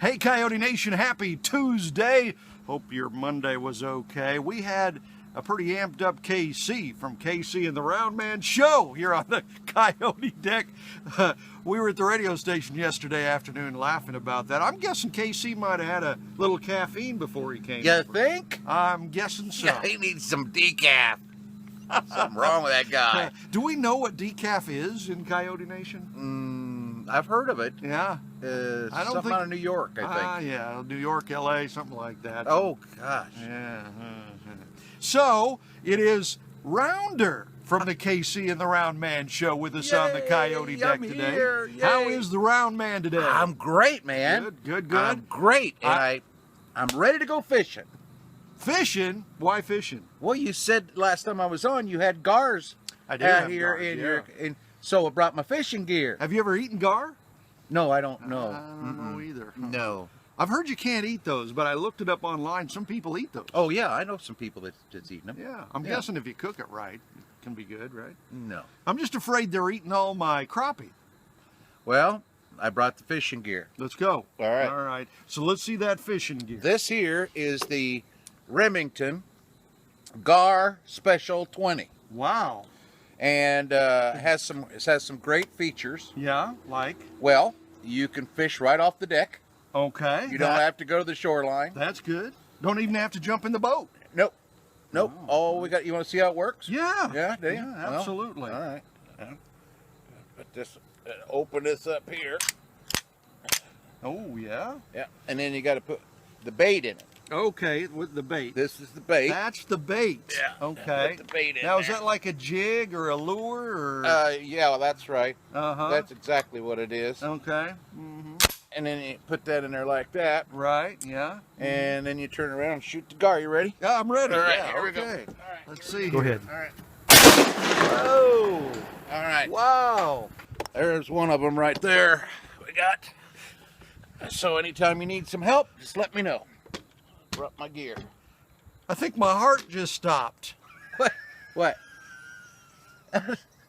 Hey, Coyote Nation, happy Tuesday. Hope your Monday was okay. We had a pretty amped up KC from KC and the Roundman show here on the Coyote Deck. We were at the radio station yesterday afternoon laughing about that. I'm guessing KC might have had a little caffeine before he came You over. think? I'm guessing so. Yeah, he needs some decaf. Something wrong with that guy. Do we know what decaf is in Coyote Nation? I've heard of it. Yeah. I don't something think- out of New York, I think. Yeah, New York, LA, something like that. Oh, gosh. Yeah. So it is Rounder from the KC and the Roundman show with us on the Yay, Coyote Deck I'm today. here, How yay. is the Roundman today? I'm great, man. Good. I'm great. And I'm ready to go fishing. Fishing? Why fishing? Well, you said last time I was on you had gars I did out have here gars, and so I brought my fishing gear. Have you ever eaten gar? No, I don't know. I don't know either. No. I've heard you can't eat those, but I looked it up online. Some people eat those. Oh, yeah, I know some people that's eating them. Yeah, I'm guessing if you cook it right, it can be good, right? No. I'm just afraid they're eating all my crappie. Well, I brought the fishing gear. Let's go. All right. All right. So let's see that fishing gear. This here is the Remington Gar Special 20, Wow. and it has some great features. Yeah, like? Well, you can fish right off the deck. Okay. You don't have to go to the shoreline. That's good. Don't even have to jump in the boat. Nope. Oh. All we got. You want to see how it works? Yeah. Yeah, do you? Yeah, Well, absolutely. all right. Yeah. Put this. Open this up here. Oh, yeah? Yeah. And then you got to put the bait in it. Okay, with the bait. This is the bait. That's the bait. Yeah. Okay. Put the bait in Now, is there. that like a jig or a lure or? Yeah, well, that's right. Uh-huh. That's exactly what it is. Okay. Mm-hmm. And then you put that in there like that. Right, yeah. And then you turn around and shoot the gar. You ready? Yeah, I'm ready. All right, Yeah, here we go. okay. All right. Let's see. Go here. All right. Oh, All right. wow. There's one of them right there. We got. So anytime you need some help, just let me know. Rub my gear. I think my heart just stopped. What?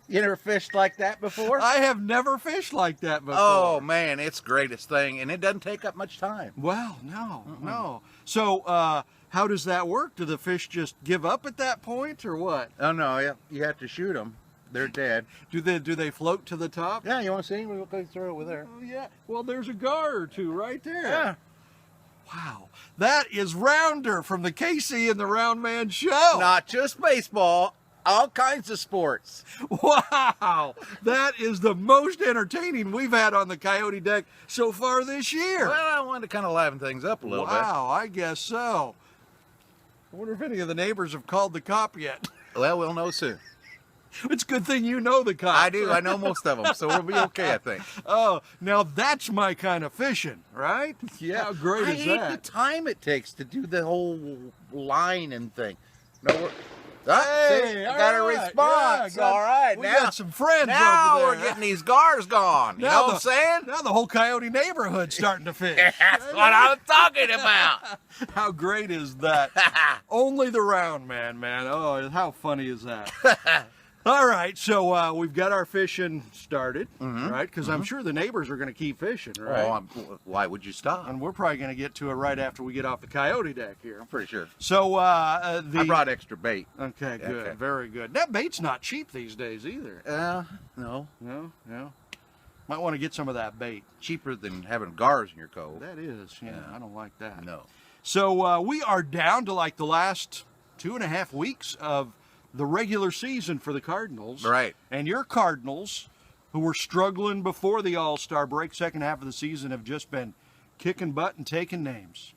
You never fished like that before? I have never fished like that before. Oh man, it's the greatest thing, and it doesn't take up much time. Well, no. So, how does that work? Do the fish just give up at that point, or what? Oh no, you have to shoot them. They're dead. Do they float to the top? Yeah, you want to see? We'll go through over there. Oh, yeah. Well, there's a gar or two right there. Yeah. Wow. That is Rounder from the KC and the Roundman show. Not just baseball, all kinds of sports. Wow. That is the most entertaining we've had on the Coyote Deck so far this year. Well, I wanted to kind of liven things up a little bit. Wow, I guess so. I wonder if any of the neighbors have called the cop yet. Well, we'll know soon. It's a good thing you know the cops. I do. I know most of them, so we'll be okay, I think. Oh, now that's my kind of fishing, right? Yeah. How great I is hate that? the time it takes to do the whole line and thing. No, see, Hey, I got a all right. response. Yeah, got- all right, we now got some friends now over we're there. getting these gars gone. You know what I'm saying? Now the whole Coyote Neighborhood's starting to fish. That's what I'm talking about. How great is that? Only the Roundman, man. Oh, how funny is that? All right, so we've got our fishing started, right? Because I'm sure the neighbors are going to keep fishing, right? Oh, why would you stop? And we're probably going to get to it right after we get off the Coyote Deck here. I'm pretty sure. So I brought extra bait. Okay, good, Okay. very good. That bait's not cheap these days either. No. No. Might want to get some of that bait. Cheaper than having gars in your cove. That is, yeah. I don't like that. No. So we are down to like the last 2.5 weeks of the regular season for the Cardinals. Right. And your Cardinals, who were struggling before the All-Star break, second half of the season, have just been kicking butt and taking names.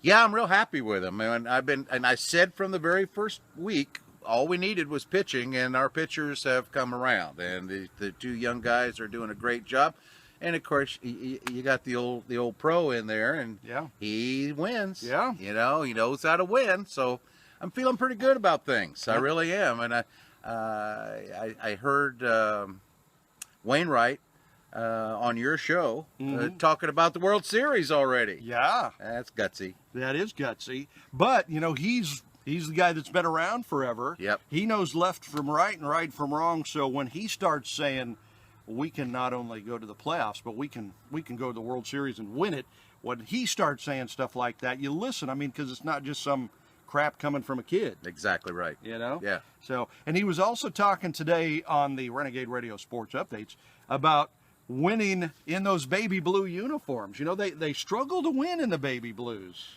Yeah, I'm real happy with them. And I said from the very first week, all we needed was pitching, and our pitchers have come around. And the two young guys are doing a great job. And of course, you got the old pro in there, and Yeah. he wins. Yeah. You know, he knows how to win. So I'm feeling pretty good about things. I really am. And I heard Wainwright on your show talking about the World Series already. Yeah. That's gutsy. That is gutsy. But, he's the guy that's been around forever. Yep. He knows left from right and right from wrong. So when he starts saying, we can not only go to the playoffs, but we can go to the World Series and win it. When he starts saying stuff like that, you listen. I mean, because it's not just some crap coming from a kid. Exactly right. You know? Yeah. So, and he was also talking today on the Renegade Radio Sports Updates about winning in those baby blue uniforms. You know, they struggle to win in the baby blues.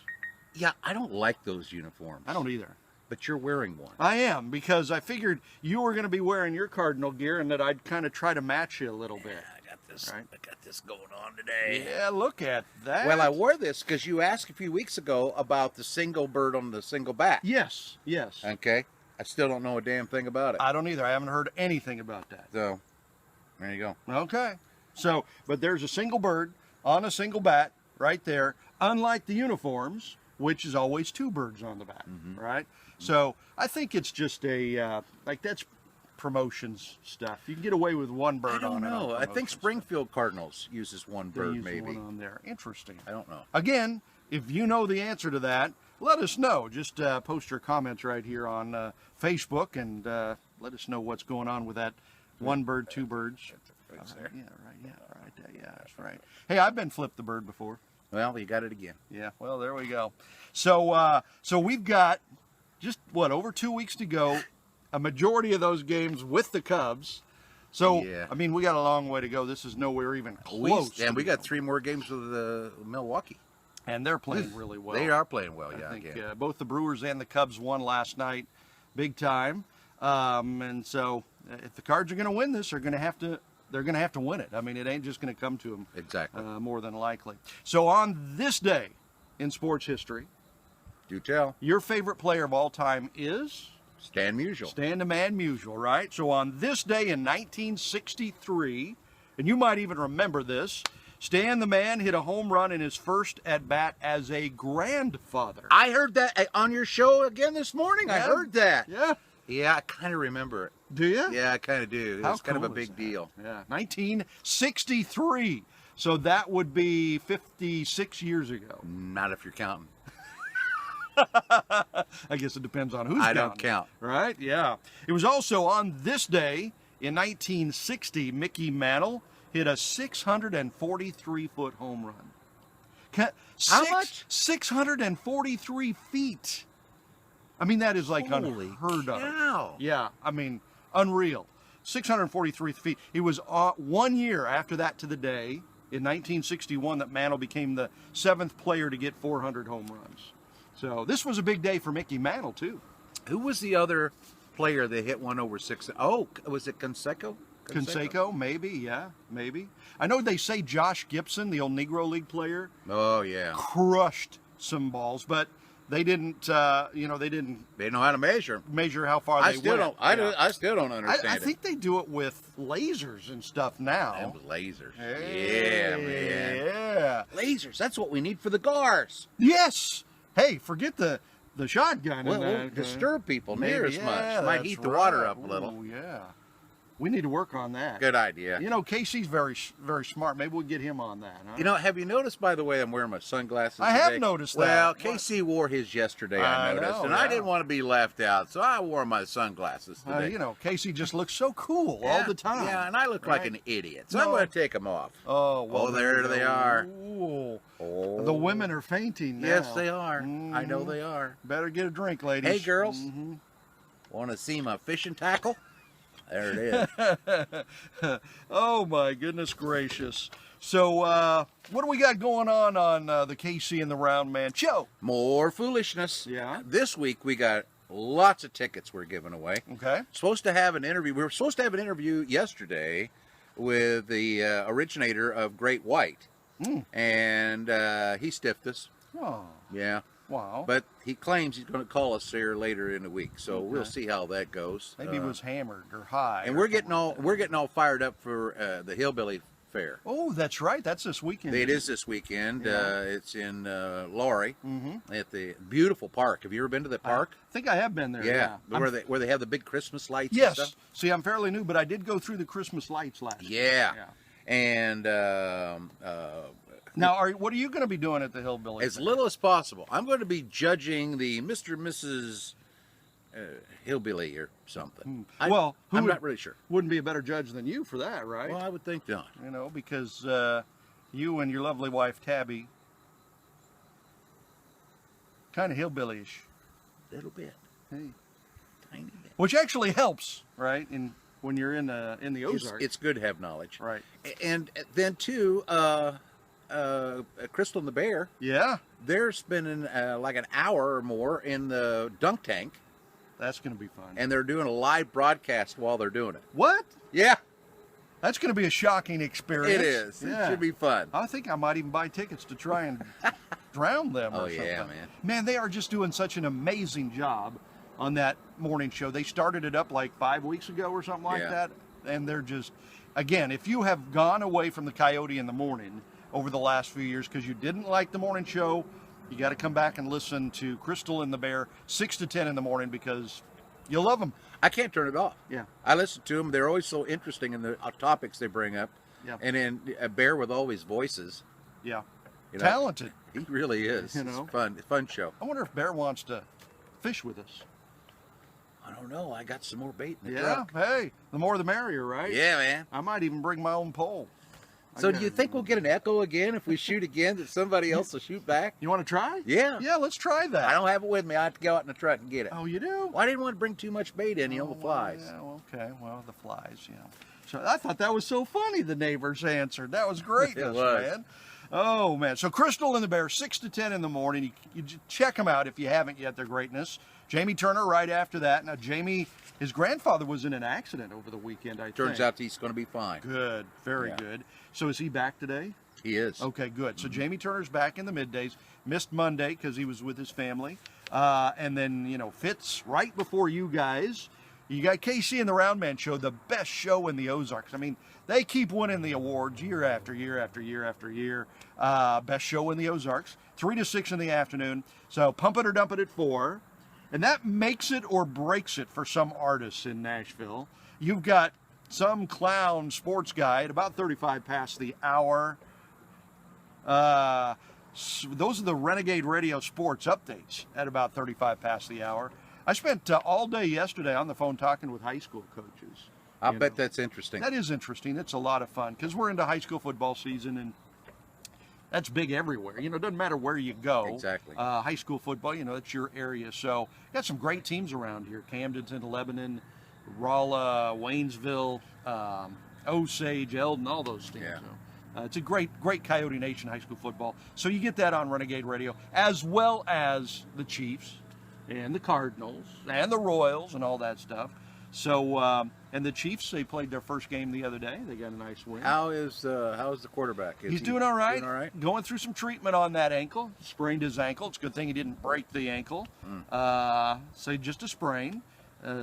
Yeah, I don't like those uniforms. I don't either. But you're wearing one. I am, because I figured you were going to be wearing your Cardinal gear and that I'd kind of try to match you a little bit. I got this. Right. I got this going on today. Yeah, look at that. Well, I wore this because you asked a few weeks ago about the single bird on the single bat. Yes. Okay. I still don't know a damn thing about it. I don't either. I haven't heard anything about that. So, there you go. Okay. So, but there's a single bird on a single bat right there, unlike the uniforms, which is always two birds on the bat, right? So I think it's just a, like, that's promotions stuff. You can get away with one bird on it. I don't know. I think Springfield Cardinals uses one They bird, use maybe. one on there. Interesting. I don't know. Again, if you know the answer to that, let us know. Just post your comments right here on Facebook and let us know what's going on with that one bird, two birds. There. Yeah, right. Yeah, right. Yeah, that's right. Hey, I've been flipped the bird before. Well, you got it again. Yeah. Well, there we go. So, so we've got just over 2 weeks to go. A majority of those games with the Cubs. So, Yeah. I mean, we got a long way to go. This is nowhere even close. And we to got 3 more games with Milwaukee. and they're playing really well. They are playing well, I think again. both the Brewers and the Cubs won last night, big time. And so, if the Cards are going to win this, they're going to have to win it. I mean, it ain't just going to come to them. Exactly. More than likely. So on this day in sports history, Do tell. your favorite player of all time is Stan Musial. Stan the Man Musial, right? So on this day in 1963, and you might even remember this, Stan the Man hit a home run in his first at-bat as a grandfather. I heard that on your show again this morning. I Yeah. heard that. Yeah. Yeah, I kind of remember it. Do you? Yeah, I kind of do. How It's kind of a cool is big that? deal. Yeah. 1963. So that would be 56 years ago. Not if you're counting. I guess it depends on who's I counting. don't count. Right? Yeah. It was also on this day in 1960, Mickey Mantle hit a 643-foot home run. How much? 643 feet. I mean, that is like Holy unheard of. cow. Yeah, I mean, unreal. 643 feet. It was 1 year after that to the day, in 1961, that Mantle became the 7th player to get 400 home runs. So this was a big day for Mickey Mantle, too. Who was the other player that hit one over 6? Oh, was it Canseco? Canseco, maybe, yeah, maybe. I know they say Josh Gibson, the old Negro League player, Oh, yeah. crushed some balls, but they didn't, they didn't They know how to measure 'em. measure how far I they still went. don't. Yeah. I still don't understand I think they do it with lasers and stuff now. Them lasers. Hey, Yeah, man. Yeah. Lasers. That's what we need for the GARs. Yes. Hey, forget the shotgun. Well, and won't that. disturb people near Maybe, as yeah, much. Might that's heat the water right. up a little. Oh, yeah. We need to work on that. Good idea. You know, Casey's very smart. Maybe we'll get him on that. Huh? You know, have you noticed, by the way, I'm wearing my sunglasses I have today? noticed Well, that. Casey wore his yesterday, I I noticed, know, and I yeah. didn't want to be left out, so I wore my sunglasses today. You know, Casey just looks so cool all Yeah, the time. Yeah, and I look like Right? an idiot, so I'm No. going to take them off. Oh, well, Oh, there they are. Ooh. Oh. The women are fainting now. Yes, they are. I know Mhm. they are. Better get a drink, ladies. Hey, girls. Mhm. Want to see my fishing tackle? There it is. Oh, my goodness gracious. So, what do we got going on the KC and the Roundman show? More foolishness. Yeah. This week we got lots of tickets we're giving away. Okay. Supposed to have an interview. We were supposed to have an interview yesterday with the originator of Great White, and he stiffed us. Oh, Yeah, wow. but he claims he's going to call us here later in the week, so we'll Okay. see how that goes. Maybe it was hammered or high. And or we're getting something all fired up for the Hillbilly Fair. Oh, that's right. That's this weekend. It is this weekend. Yeah. It's in Laurie Mm-hmm. at the beautiful park. Have you ever been to the park? I think I have been there. Yeah, I'm- where they have the big Christmas lights. And Yes. stuff? See, I'm fairly new, but I did go through the Christmas lights last year. Yeah. And Now, what are you going to be doing at the Hillbilly? as Fair? little as possible, I'm going to be judging the Mr. and Mrs. hillbilly or something. Well, who I'm would- not really sure. Wouldn't be a better judge than you for that, right? Well, I would think not. You know, because you and your lovely wife Tabby, kind of hillbillyish, A little bit, hey, tiny bit. which actually helps, right? When you're in the Ozarks, It's good to have knowledge, right? And then too, Krystal Bear, Yeah, they're spending like an hour or more in the dunk tank, that's going to be fun. and they're doing a live broadcast while they're doing it. What? Yeah, That's going to be a shocking experience. it is. Yeah. It should be fun. I think I might even buy tickets to try and drown them or Oh, something. yeah, man. Man, they are just doing such an amazing job on that morning show. They started it up like 5 weeks ago or something like Yeah. that. And they're just, again, if you have gone away from the Coyote in the morning over the last few years because you didn't like the morning show, you got to come back and listen to Krystal and the Bear 6 to 10 in the morning because you'll love them. I can't turn it off. Yeah. I listen to them. They're always so interesting in the topics they bring up. Yeah. And then a Bear with all his voices. Yeah. You know, Talented. He really is. You know. It's fun show. I wonder if Bear wants to fish with us. I don't know. I got some more bait in the Yeah. truck. Hey, the more the merrier, right? Yeah, man. I might even bring my own pole. So do you think we'll get an echo again if we shoot again that somebody else will shoot back? You want to try? Yeah. Yeah, let's try that. I don't have it with me. I have to go out in the truck and get it. Oh, you do? Well, I didn't want to bring too much bait in, the flies. Yeah, okay. Well, the flies, So I thought that was so funny, the neighbors answered. That was great, It was. man. Oh, man. So Krystal and the Bear, 6 to 10 in the morning. You check them out if you haven't yet. Their greatness. Jaime Turner right after that. Now, Jaime, his grandfather was in an accident over the weekend, I think. Turns out he's going to be fine. Good. Very Yeah. good. So is he back today? He is. Okay, good. So Jaime Turner's back in the middays. Missed Monday because he was with his family. And then, Fitz right before you guys. You got KC and the Roundman show, the best show in the Ozarks. I mean, they keep winning the awards year after year after year after year. Best show in the Ozarks, 3 to 6 in the afternoon. So pump it or dump it at 4. And that makes it or breaks it for some artists in Nashville. You've got some clown sports guy at about 35 past the hour. Those are the Renegade Radio Sports updates at about 35 past the hour. I spent all day yesterday on the phone talking with high school coaches. I bet that's interesting. That is interesting. It's a lot of fun because we're into high school football season and that's big everywhere. It doesn't matter where you go. Exactly. High school football, that's your area. So got some great teams around here. Camdenton, Lebanon, Rolla, Waynesville, Osage, Eldon, all those teams. Yeah. So, it's a great Coyote Nation high school football. So you get that on Renegade Radio, as well as the Chiefs and the Cardinals and the Royals and all that stuff. So, and the Chiefs, they played their first game the other day. They got a nice win. How is the quarterback? He's doing all right. Doing all right. Going through some treatment on that ankle. Sprained his ankle. It's a good thing he didn't break the ankle. So just a sprain.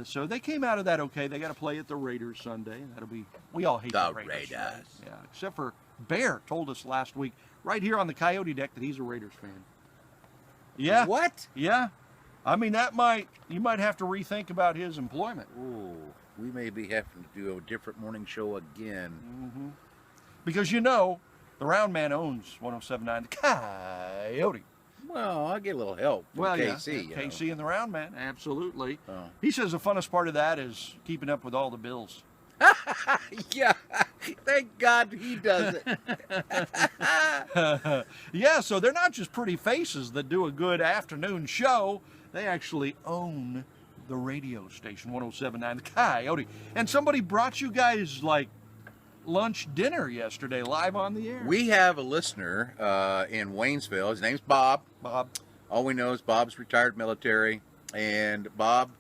So they came out of that okay. They got to play at the Raiders Sunday. We all hate the Raiders. Right? Yeah, except for Bear told us last week right here on the Coyote Deck that he's a Raiders fan. Yeah. What? Yeah. I mean, you might have to rethink about his employment. Ooh, we may be having to do a different morning show again. Mm-hmm. Because the Roundman owns 107.9 The Coyote. Well, I get a little help from KC. Yeah, KC and the Roundman, absolutely. Oh. He says the funnest part of that is keeping up with all the bills. Yeah, thank God he does it. Yeah, so they're not just pretty faces that do a good afternoon show. They actually own the radio station, 107.9 The Coyote. And somebody brought you guys, lunch dinner yesterday, live on the air. We have a listener in Waynesville. His name's Bob. Bob. All we know is Bob's retired military. And Bob,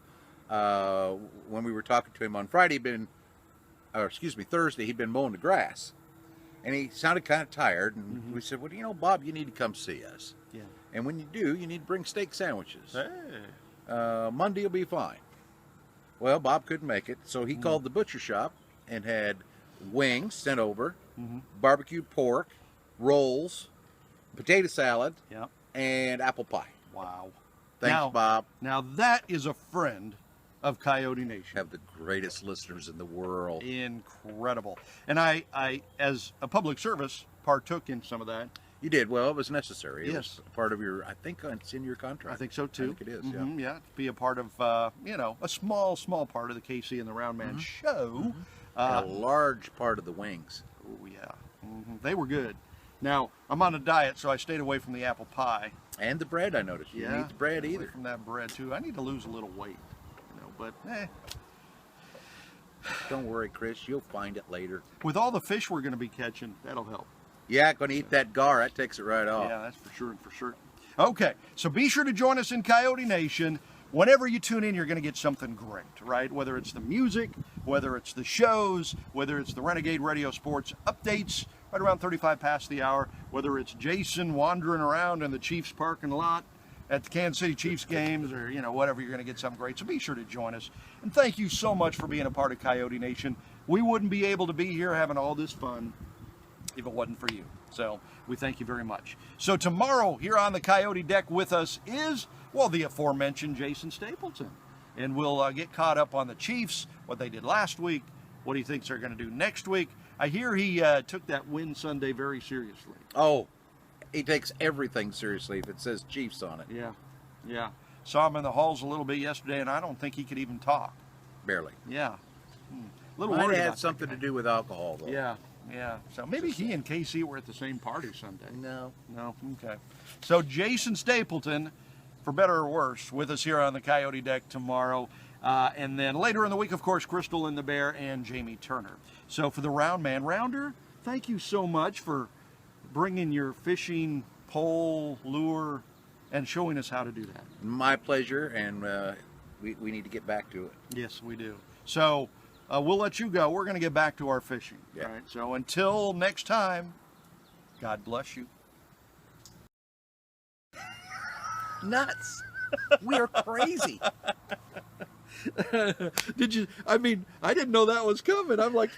when we were talking to him on Friday, Thursday, he'd been mowing the grass. And he sounded kind of tired. And we said, well, Bob, you need to come see us. Yeah. And when you do, you need to bring steak sandwiches. Hey. Monday will be fine. Well, Bob couldn't make it, so he called the butcher shop and had wings sent over, barbecued pork, rolls, potato salad, Yep. and apple pie. Wow. Thanks, Bob. Now that is a friend of Coyote Nation. Have the greatest listeners in the world. Incredible. And I, as a public service, partook in some of that You did. Well, it was necessary. It Yes. was part of your, I think it's in your contract. I think so too. I think it is, Mhm, yeah. To be a part of, a small part of the KC and the Roundman show. And a large part of the wings. Oh, yeah. They were good. Now, I'm on a diet, so I stayed away from the apple pie. And the bread, I noticed. You didn't eat the bread Stayed away either. from that bread, too. I need to lose a little weight, but Don't worry, Chris. You'll find it later. with all the fish we're going to be catching, that'll help. Yeah, going to eat that gar. That takes it right off. Yeah, that's for sure and for sure. Okay, so be sure to join us in Coyote Nation. Whenever you tune in, you're going to get something great, right? Whether it's the music, whether it's the shows, whether it's the Renegade Radio Sports updates right around 35 past the hour, whether it's Jason wandering around in the Chiefs parking lot at the Kansas City Chiefs games or, whatever, you're going to get something great. So be sure to join us. And thank you so much for being a part of Coyote Nation. We wouldn't be able to be here having all this fun if it wasn't for you. So we thank you very much. So tomorrow here on the Coyote Deck with us is, the aforementioned Jason Stapleton. And we'll get caught up on the Chiefs, what they did last week, what he thinks they're going to do next week. I hear he took that win Sunday very seriously. Oh, he takes everything seriously if it says Chiefs on it. Yeah. Saw him in the halls a little bit yesterday, and I don't think he could even talk. Barely. Yeah. A little Might worried have about had something to do with alcohol, though. Yeah. So maybe he and KC were at the same party Sunday. No. No? Okay. So Jason Stapleton, for better or worse, with us here on the Coyote Deck tomorrow. And then later in the week, of course, Krystal Bear and Jaime Turner. So for the Roundman, Rounder, thank you so much for bringing your fishing pole, lure, and showing us how to do that. My pleasure, and we need to get back to it. Yes, we do. So we'll let you go. We're going to get back to our fishing. Yeah. All right. So until next time, God bless you. Nuts. We are crazy. I didn't know that was coming. I'm like...